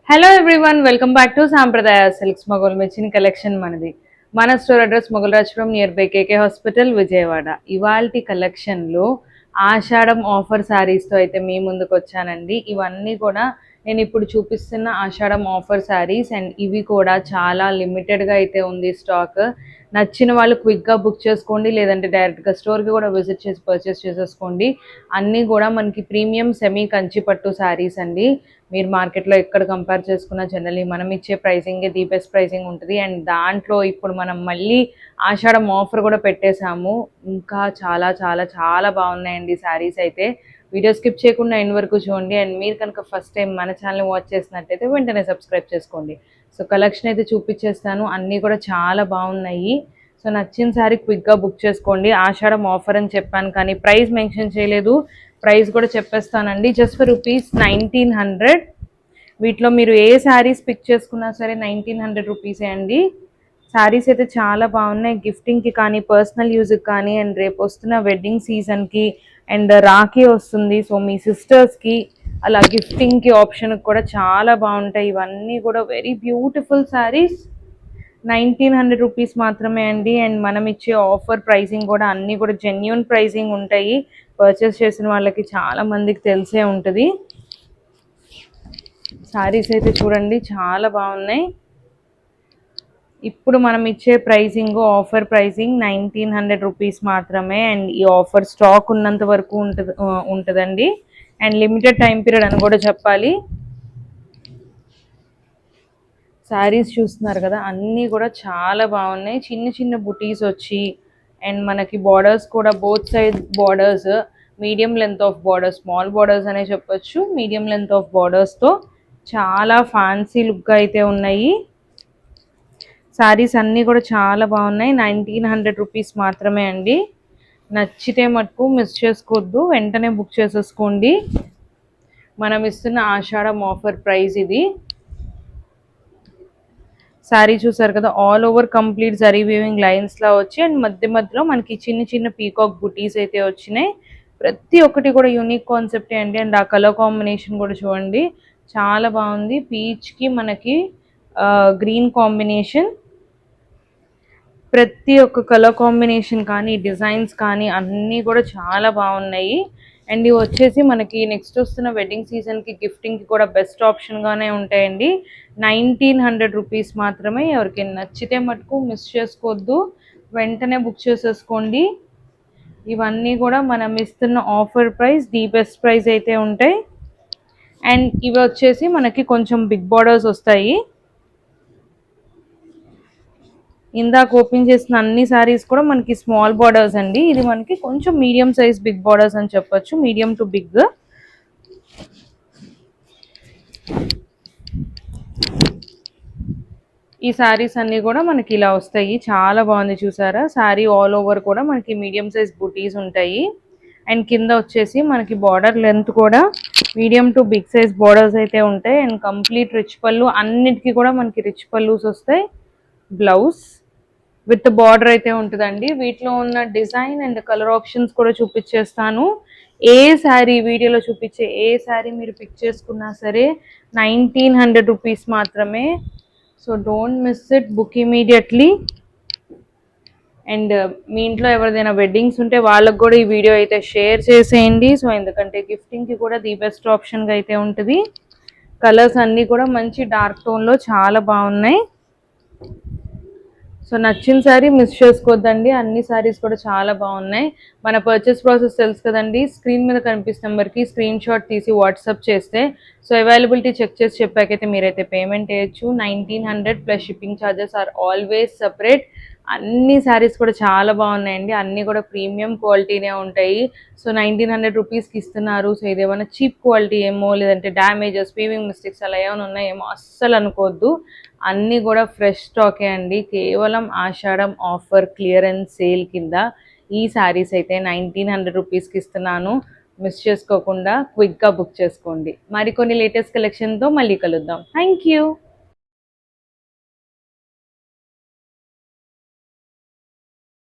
Hello everyone, welcome back to సాంప్రదాయ silks. Mughal మెచ్చిన collection మనది. మన store address Moghalrajpuram, near by KK hospital, Vijayawada. ఇవాల్టి కలెక్షన్లో ఆషాఢం ఆఫర్ శారీస్తో అయితే మీ ముందుకు వచ్చానండి. ఇవన్నీ కూడా నేను ఇప్పుడు చూపిస్తున్న ఆషాఢం ఆఫర్ శారీస్, అండ్ ఇవి కూడా చాలా లిమిటెడ్గా అయితే ఉంది స్టాక్. నచ్చిన వాళ్ళు క్విక్గా బుక్ చేసుకోండి, లేదంటే డైరెక్ట్గా స్టోర్కి కూడా విజిట్ చేసి పర్చేస్ చేసేసుకోండి. అన్నీ కూడా మనకి ప్రీమియం సెమీ కంచి పట్టు శారీస్ అండి. మీరు మార్కెట్లో ఎక్కడ కంపేర్ చేసుకున్నా జనరల్లీ మనం ఇచ్చే ప్రైసింగే ది బెస్ట్ ప్రైసింగ్ ఉంటుంది. అండ్ దాంట్లో ఇప్పుడు మనం మళ్ళీ ఆషాఢం ఆఫర్ కూడా పెట్టేశాము. ఇంకా చాలా చాలా చాలా బాగున్నాయండి శారీస్ అయితే. వీడియో స్కిప్ చేయకుండా ఎండ్ వరకు చూడండి. అండ్ మీరు కనుక ఫస్ట్ టైం మన ఛానల్ వాచ్ చేసినట్టయితే వెంటనే సబ్స్క్రైబ్ చేసుకోండి. సో కలెక్షన్ అయితే చూపించేస్తాను, అన్నీ కూడా చాలా బాగున్నాయి. సో నచ్చిన శారీ క్విక్గా బుక్ చేసుకోండి. ఆషాఢం ఆఫర్ అని చెప్పాను కానీ ప్రైస్ మెన్షన్ చేయలేదు. ప్రైస్ కూడా చెప్పేస్తానండి. Just for ₹1900. వీటిలో మీరు ఏ శారీస్ పిక్ చేసుకున్నా సరే 1900 రూపీసే అండి. శారీస్ అయితే చాలా బాగున్నాయి. గిఫ్టింగ్కి కానీ, పర్సనల్ యూజ్కి కానీ, అండ్ రేపు వస్తున్న వెడ్డింగ్ సీజన్కి అండ్ రాఖీ వస్తుంది. సో మీ సిస్టర్స్కి అలా గిఫ్టింగ్కి ఆప్షన్కి కూడా చాలా బాగుంటాయి. ఇవన్నీ కూడా వెరీ బ్యూటిఫుల్ శారీస్. 1900 రూపీస్ మాత్రమే అండి. అండ్ మనం ఇచ్చే ఆఫర్ ప్రైసింగ్ కూడా అన్నీ కూడా జెన్యూన్ ప్రైసింగ్ ఉంటాయి. పర్చేస్ చేసిన వాళ్ళకి చాలా మందికి తెలిసే ఉంటుంది. శారీస్ అయితే చూడండి చాలా బాగున్నాయి. ఇప్పుడు మనం ఇచ్చే ప్రైసింగ్ ఆఫర్ ప్రైసింగ్ 1900 రూపీస్ మాత్రమే. అండ్ ఈ ఆఫర్ స్టాక్ ఉన్నంత వరకు ఉంటుందండి. అండ్ లిమిటెడ్ టైం పీరియడ్ అని కూడా చెప్పాలి. శారీస్ చూస్తున్నారు కదా, అన్నీ కూడా చాలా బాగున్నాయి. చిన్న చిన్న బుటీస్ వచ్చి అండ్ మనకి బార్డర్స్ కూడా both side borders, medium length of borders, small borders అనే చెప్పొచ్చు, మీడియం లెంత్ ఆఫ్ బార్డర్స్తో చాలా ఫ్యాన్సీ లుక్గా అయితే ఉన్నాయి. శారీస్ అన్నీ కూడా చాలా బాగున్నాయి. 1900 రూపీస్ మాత్రమే అండి. నచ్చితే మటుకు మిస్ చేసుకోవద్దు, వెంటనే బుక్ చేసేసుకోండి. మనం ఇస్తున్న ఆషాఢం ఆఫర్ ప్రైస్ ఇది. శారీ చూసారు కదా, all over complete zari weaving లైన్స్లా వచ్చి అండ్ మధ్య మధ్యలో మనకి చిన్న చిన్న పీకాక్ బుటీస్ అయితే వచ్చినాయి. ప్రతి ఒక్కటి కూడా యూనిక్ కాన్సెప్టే అండి. అండ్ ఆ కలర్ కాంబినేషన్ కూడా చూడండి చాలా బాగుంది. పీచ్కి మనకి గ్రీన్ కాంబినేషన్, ప్రతి ఒక్క కలర్ కాంబినేషన్ కానీ డిజైన్స్ కానీ అన్నీ కూడా చాలా బాగున్నాయి. అండ్ ఇవి వచ్చేసి మనకి నెక్స్ట్ వస్తున్న వెడ్డింగ్ సీజన్కి గిఫ్టింగ్కి కూడా బెస్ట్ ఆప్షన్గానే ఉంటాయండి. 1900 రూపీస్ మాత్రమే. ఎవరికి నచ్చితే మటుకు మిస్ చేసుకోవద్దు, వెంటనే బుక్ చేసేసుకోండి. ఇవన్నీ కూడా మనం ఇస్తున్న offer price, the best price అయితే ఉంటాయి. అండ్ ఇవి వచ్చేసి మనకి కొంచెం బిగ్ బార్డర్స్ వస్తాయి. ఇందాక ఓపెన్ చేసిన అన్ని శారీస్ కూడా మనకి స్మాల్ బార్డర్స్ అండి. ఇది మనకి కొంచెం మీడియం సైజ్ బిగ్ బార్డర్స్ అని చెప్పొచ్చు, మీడియం టు బిగ్. ఈ శారీస్ అన్నీ కూడా మనకి ఇలా వస్తాయి. చాలా బాగుంది చూసారా. శారీ ఆల్ ఓవర్ కూడా మనకి మీడియం సైజ్ బుటీస్ ఉంటాయి. అండ్ కింద వచ్చేసి మనకి బార్డర్ లెంత్ కూడా medium to big size borders అయితే ఉంటాయి. అండ్ కంప్లీట్ రిచ్ పళ్ళు, అన్నిటికీ కూడా మనకి రిచ్ పళ్ళుస్ వస్తాయి. బ్లౌజ్ విత్ బార్డర్ అయితే ఉంటుందండి. వీటిలో ఉన్న డిజైన్ అండ్ కలర్ ఆప్షన్స్ కూడా చూపించేస్తాను. ఏ శారీ వీడియోలో చూపించే ఏ శారీ మీరు పిక్ చేసుకున్నా సరే 1900 రూపీస్ మాత్రమే. So don't miss it, book immediately. And మీ ఇంట్లో ఎవరిదైనా వెడ్డింగ్స్ ఉంటే వాళ్ళకు కూడా ఈ వీడియో అయితే షేర్ చేసేయండి. సో ఎందుకంటే గిఫ్టింగ్కి కూడా ది బెస్ట్ ఆప్షన్గా అయితే ఉంటుంది. కలర్స్ అన్నీ కూడా మంచి డార్క్ టోన్లో చాలా బాగున్నాయి. సో నచ్చిన శారీ మిస్ చేసుకోవద్దండి. అన్ని శారీస్ కూడా చాలా బాగున్నాయి. మన పర్చేస్ ప్రాసెస్ తెలుసు కదండి. స్క్రీన్ మీద కనిపిస్తున్న నెంబర్కి స్క్రీన్ షాట్ తీసి వాట్సాప్ చేస్తే సో అవైలబిలిటీ చెక్ చేసి చెప్పాకైతే మీరైతే పేమెంట్ చేయొచ్చు. 1900 plus shipping charges are always separate. అన్ని శారీస్ కూడా చాలా బాగున్నాయండి. అన్నీ కూడా ప్రీమియం క్వాలిటీనే ఉంటాయి. సో 1900 రూపీస్కి ఇస్తున్నారు. సో ఇదేమైనా చీప్ క్వాలిటీ ఏమో, లేదంటే డ్యామేజెస్, వీవింగ్ మిస్టేక్స్ అలా ఏమైనా ఉన్నాయేమో అస్సలు అనుకోవద్దు. అన్నీ కూడా ఫ్రెష్ స్టాకే అండి. కేవలం ఆషాఢం ఆఫర్ క్లియరెన్స్ సేల్ కింద ఈ శారీస్ అయితే 1900 రూపీస్కి ఇస్తున్నాను. మిస్ చేసుకోకుండా క్విక్గా బుక్ చేసుకోండి. మరికొన్ని లేటెస్ట్ కలెక్షన్తో మళ్ళీ కలుద్దాం. Thank you.